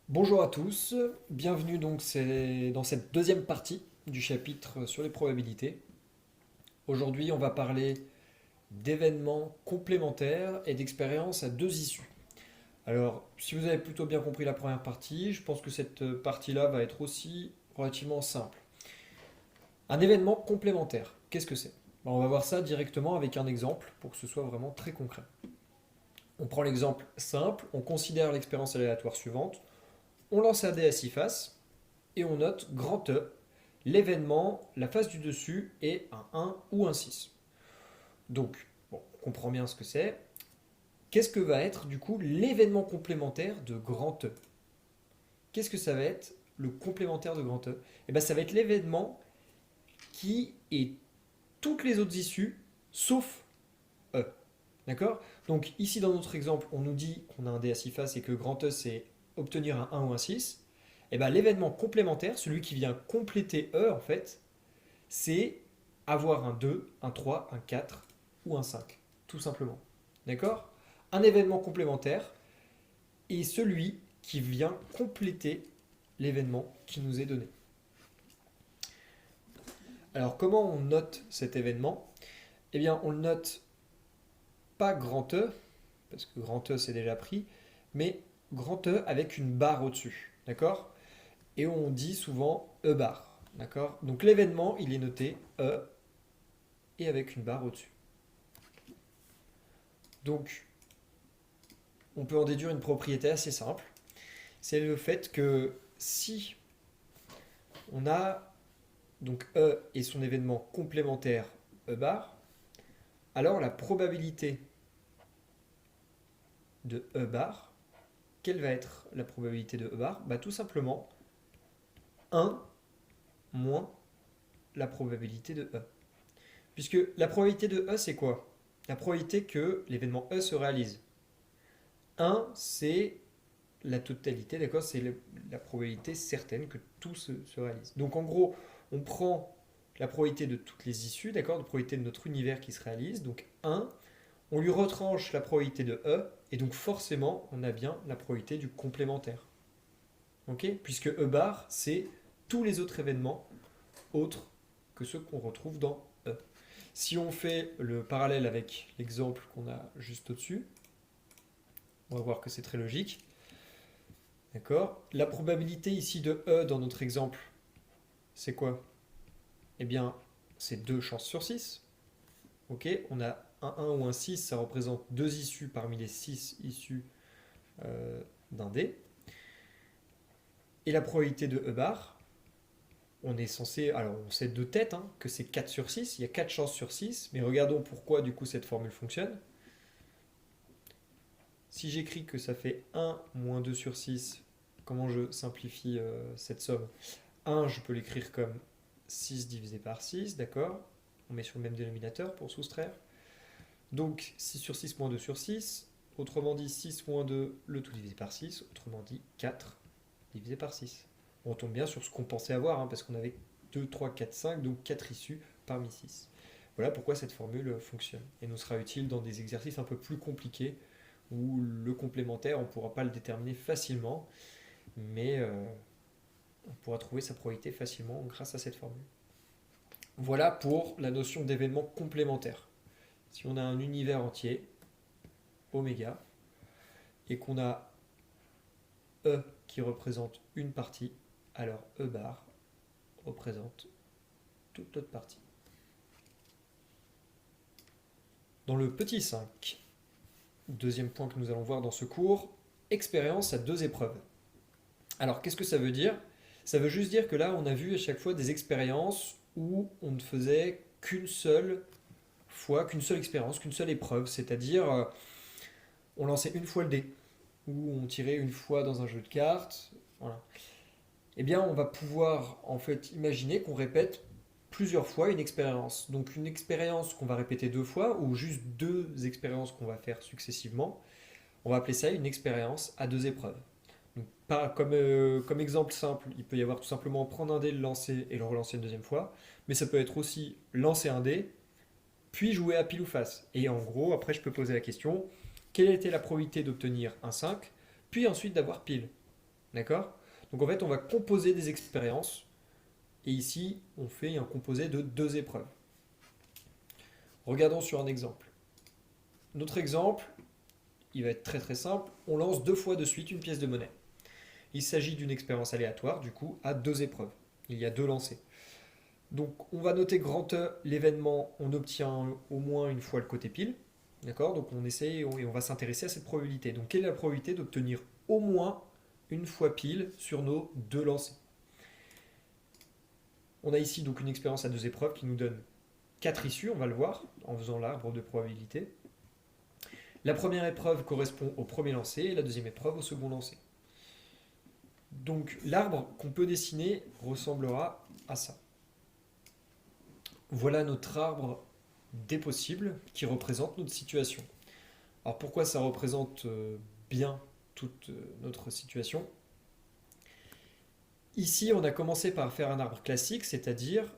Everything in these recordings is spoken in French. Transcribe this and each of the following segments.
Bonjour à tous, bienvenue donc dans cette deuxième partie du chapitre sur les probabilités. Aujourd'hui, on va parler d'événements complémentaires et d'expériences à deux issues. Alors, si vous avez plutôt bien compris la première partie, je pense que cette partie-là va être aussi relativement simple. Un événement complémentaire, qu'est-ce que c'est? On va voir ça directement avec un exemple pour que ce soit vraiment très concret. On prend l'exemple simple, on considère l'expérience aléatoire suivante, on lance un dé à 6 faces, et on note grand E, l'événement, la face du dessus est un 1 ou un 6. Donc, bon, on comprend bien ce que c'est. Qu'est-ce que va être du coup l'événement complémentaire de grand E? Qu'est-ce que ça va être le complémentaire de grand E? Eh bien, ça va être l'événement qui est toutes les autres issues sauf E. D'accord? Donc ici dans notre exemple, on nous dit qu'on a un dé à 6 faces et que grand E c'est obtenir un 1 ou un 6. Et bien l'événement complémentaire, celui qui vient compléter E en fait, c'est avoir un 2, un 3, un 4 ou un 5, tout simplement. D'accord? Un événement complémentaire est celui qui vient compléter l'événement qui nous est donné. Alors comment on note cet événement? Eh bien on le note pas grand E, parce que grand E c'est déjà pris, mais grand E avec une barre au-dessus. D'accord? Et on dit souvent E bar. D'accord? Donc l'événement il est noté E et avec une barre au-dessus. Donc on peut en déduire une propriété assez simple. C'est le fait que si on a donc E et son événement complémentaire E bar, alors la probabilité de E bar, quelle va être la probabilité de E bar? Bah, tout simplement 1 moins la probabilité de E. Puisque la probabilité de E, c'est quoi? La probabilité que l'événement E se réalise. 1, c'est la totalité, d'accord? C'est la probabilité certaine que tout se réalise. Donc en gros, on prend la probabilité de toutes les issues, d'accord? La probabilité de notre univers qui se réalise, donc 1, on lui retranche la probabilité de E, et donc forcément, on a bien la probabilité du complémentaire. Ok? Puisque E bar, c'est tous les autres événements autres que ceux qu'on retrouve dans E. Si on fait le parallèle avec l'exemple qu'on a juste au-dessus, on va voir que c'est très logique. D'accord? La probabilité ici de E dans notre exemple, c'est quoi? Eh bien, c'est 2 chances sur 6. Ok? On a un 1 ou un 6, ça représente 2 issues parmi les 6 issues d'un dé. Et la probabilité de E bar, on est censé, alors on sait de tête que c'est 4 sur 6, il y a 4 chances sur 6, mais regardons pourquoi du coup cette formule fonctionne. Si j'écris que ça fait 1 moins 2 sur 6, comment je simplifie cette somme? 1, je peux l'écrire comme 6 divisé par 6, d'accord? On met sur le même dénominateur pour soustraire. Donc 6 sur 6 moins 2 sur 6, autrement dit 6 moins 2, le tout divisé par 6, autrement dit 4 divisé par 6. On tombe bien sur ce qu'on pensait avoir, parce qu'on avait 2, 3, 4, 5, donc 4 issues parmi 6. Voilà pourquoi cette formule fonctionne et nous sera utile dans des exercices un peu plus compliqués où le complémentaire, on ne pourra pas le déterminer facilement, mais on pourra trouver sa probabilité facilement grâce à cette formule. Voilà pour la notion d'événement complémentaire. Si on a un univers entier, oméga, et qu'on a E qui représente une partie, alors E bar représente toute l'autre partie. Dans le petit 5, deuxième point que nous allons voir dans ce cours, expérience à deux épreuves. Alors qu'est-ce que ça veut dire? Ça veut juste dire que là on a vu à chaque fois des expériences où on ne faisait qu'une seule fois, qu'une seule expérience, qu'une seule épreuve, c'est-à-dire on lançait une fois le dé, ou on tirait une fois dans un jeu de cartes, voilà. Eh bien, on va pouvoir en fait imaginer qu'on répète plusieurs fois une expérience. Donc une expérience qu'on va répéter deux fois, ou juste deux expériences qu'on va faire successivement, on va appeler ça une expérience à deux épreuves. Donc, comme exemple simple, il peut y avoir tout simplement prendre un dé, le lancer et le relancer une deuxième fois, mais ça peut être aussi lancer un dé, puis jouer à pile ou face. Et en gros, après, je peux poser la question, quelle était la probabilité d'obtenir un 5, puis ensuite d'avoir pile? D'accord? Donc en fait, on va composer des expériences. Et ici, on fait un composé de deux épreuves. Regardons sur un exemple. Notre exemple, il va être très très simple. On lance deux fois de suite une pièce de monnaie. Il s'agit d'une expérience aléatoire, du coup, à deux épreuves. Il y a deux lancers. Donc on va noter grand E, l'événement, on obtient au moins une fois le côté pile. D'accord? Donc on essaye et on va s'intéresser à cette probabilité. Donc quelle est la probabilité d'obtenir au moins une fois pile sur nos deux lancers? On a ici donc une expérience à deux épreuves qui nous donne quatre issues, on va le voir en faisant l'arbre de probabilité. La première épreuve correspond au premier lancer et la deuxième épreuve au second lancer. Donc l'arbre qu'on peut dessiner ressemblera à ça. Voilà notre arbre des possibles qui représente notre situation. Alors pourquoi ça représente bien toute notre situation? Ici, on a commencé par faire un arbre classique, c'est-à-dire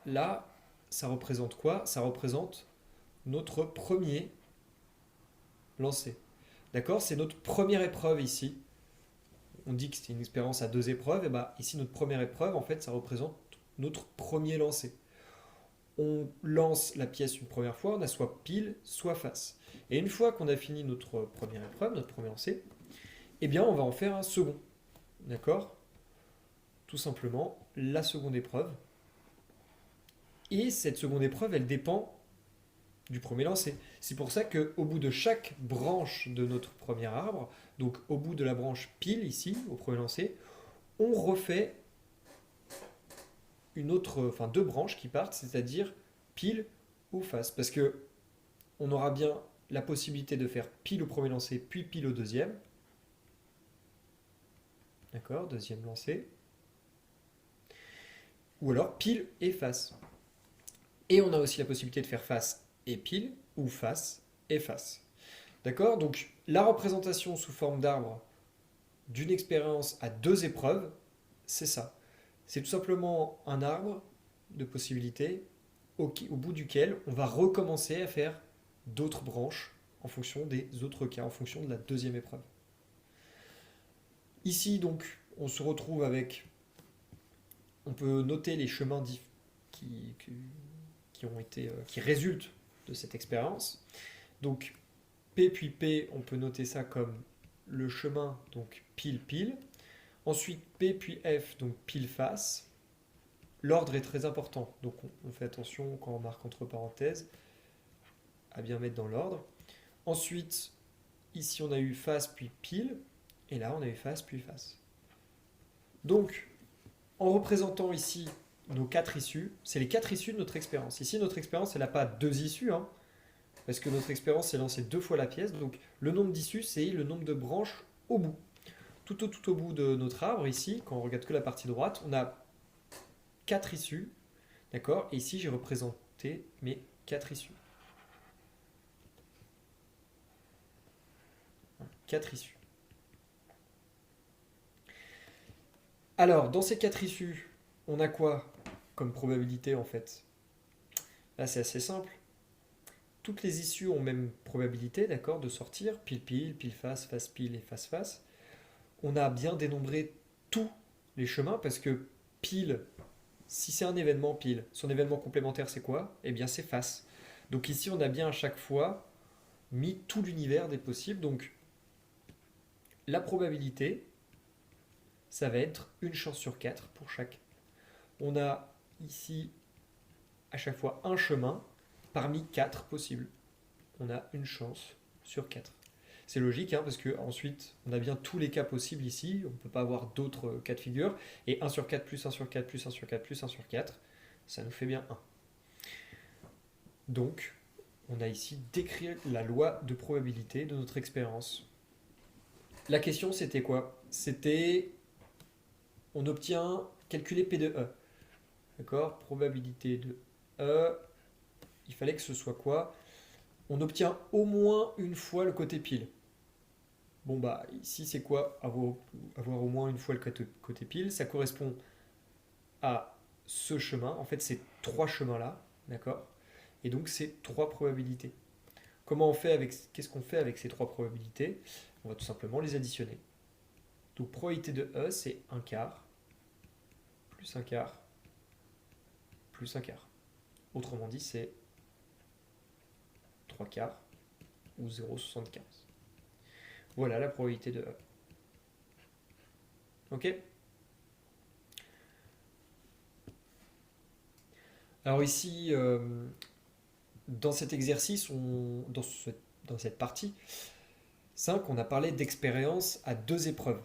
là, ça représente quoi? Ça représente notre premier lancer. D'accord? C'est notre première épreuve ici. On dit que c'était une expérience à deux épreuves, et bien ici notre première épreuve, en fait, ça représente notre premier lancer. On lance la pièce une première fois, on a soit pile, soit face. Et une fois qu'on a fini notre première épreuve, notre premier lancer, eh bien on va en faire un second. D'accord? Tout simplement la seconde épreuve. Et cette seconde épreuve, elle dépend du premier lancer. C'est pour ça qu'au bout de chaque branche de notre premier arbre, donc au bout de la branche pile ici, au premier lancer, on refait enfin deux branches qui partent, c'est-à-dire pile ou face. Parce que on aura bien la possibilité de faire pile au premier lancer, puis pile au deuxième. D'accord, deuxième lancer. Ou alors pile et face. Et on a aussi la possibilité de faire face et pile, ou face et face. D'accord? Donc la représentation sous forme d'arbre d'une expérience à deux épreuves, c'est ça. C'est tout simplement un arbre de possibilités au bout duquel on va recommencer à faire d'autres branches en fonction des autres cas, en fonction de la deuxième épreuve. Ici, donc, on se retrouve avec. On peut noter les chemins qui résultent de cette expérience. Donc, P puis P, on peut noter ça comme le chemin, donc pile-pile. Ensuite, P puis F, donc pile-face. L'ordre est très important, donc on fait attention quand on marque entre parenthèses à bien mettre dans l'ordre. Ensuite, ici on a eu face puis pile, et là on a eu face puis face. Donc, en représentant ici nos quatre issues, c'est les quatre issues de notre expérience. Ici, notre expérience, elle n'a pas deux issues, hein, parce que notre expérience est lancée deux fois la pièce, donc le nombre d'issues, c'est le nombre de branches au bout. Tout au bout de notre arbre, ici, quand on regarde que la partie droite, on a quatre issues, d'accord? Et ici, j'ai représenté mes quatre issues. Quatre issues. Alors, dans ces quatre issues, on a quoi comme probabilité en fait? Là, c'est assez simple. Toutes les issues ont même probabilité, d'accord, de sortir, pile-pile, pile-face, face-pile et face-face. On a bien dénombré tous les chemins parce que pile, si c'est un événement pile, son événement complémentaire c'est quoi? Eh bien c'est face. Donc ici on a bien à chaque fois mis tout l'univers des possibles. Donc la probabilité, ça va être une chance sur quatre pour chaque. On a ici à chaque fois un chemin parmi quatre possibles. On a une chance sur quatre. C'est logique, hein, parce que ensuite on a bien tous les cas possibles ici, on ne peut pas avoir d'autres cas de figure, et 1 sur 4 plus 1 sur 4 plus 1 sur 4 plus 1 sur 4, ça nous fait bien 1. Donc, on a ici décrit la loi de probabilité de notre expérience. La question c'était quoi? C'était, on obtient, calculer P de E. D'accord? Probabilité de E, il fallait que ce soit quoi? On obtient au moins une fois le côté pile. Bon bah ici c'est quoi avoir au moins une fois le côté pile? Ça correspond à ce chemin. En fait c'est trois chemins là, d'accord? Et donc c'est trois probabilités. Qu'est-ce qu'on fait avec ces trois probabilités? On va tout simplement les additionner. Donc probabilité de E, c'est un quart, plus un quart, plus un quart. Autrement dit, c'est 3 quarts ou 0,75. Voilà la probabilité de E. Ok? Alors ici, dans cet exercice, dans cette partie 5, on a parlé d'expérience à 2 épreuves.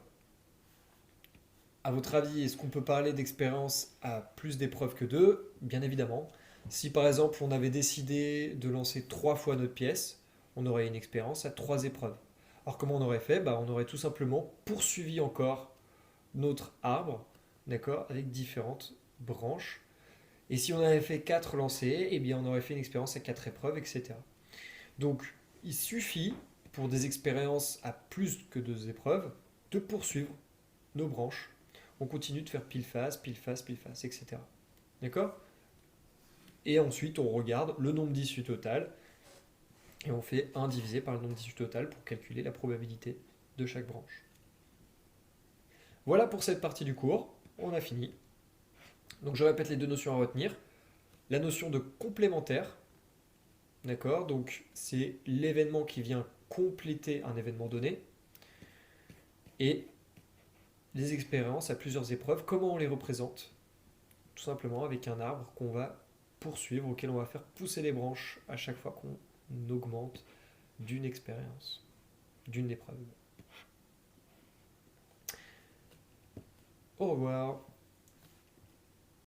À votre avis, est-ce qu'on peut parler d'expérience à plus d'épreuves que 2? Bien évidemment. Si par exemple on avait décidé de lancer 3 fois notre pièce, on aurait une expérience à 3 épreuves. Alors comment on aurait fait? On aurait tout simplement poursuivi encore notre arbre, d'accord, avec différentes branches. Et si on avait fait 4 lancers, eh bien on aurait fait une expérience à 4 épreuves, etc. Donc il suffit, pour des expériences à plus que 2 épreuves, de poursuivre nos branches. On continue de faire pile face, pile face, pile face, etc. D'accord? Et ensuite, on regarde le nombre d'issues total et on fait 1 divisé par le nombre d'issues total pour calculer la probabilité de chaque branche. Voilà pour cette partie du cours. On a fini. Donc je répète les 2 notions à retenir. La notion de complémentaire, d'accord? Donc c'est l'événement qui vient compléter un événement donné. Et les expériences à plusieurs épreuves, comment on les représente? Tout simplement avec un arbre qu'on va poursuivre, auquel on va faire pousser les branches à chaque fois qu'on augmente d'une expérience, d'une épreuve. Au revoir.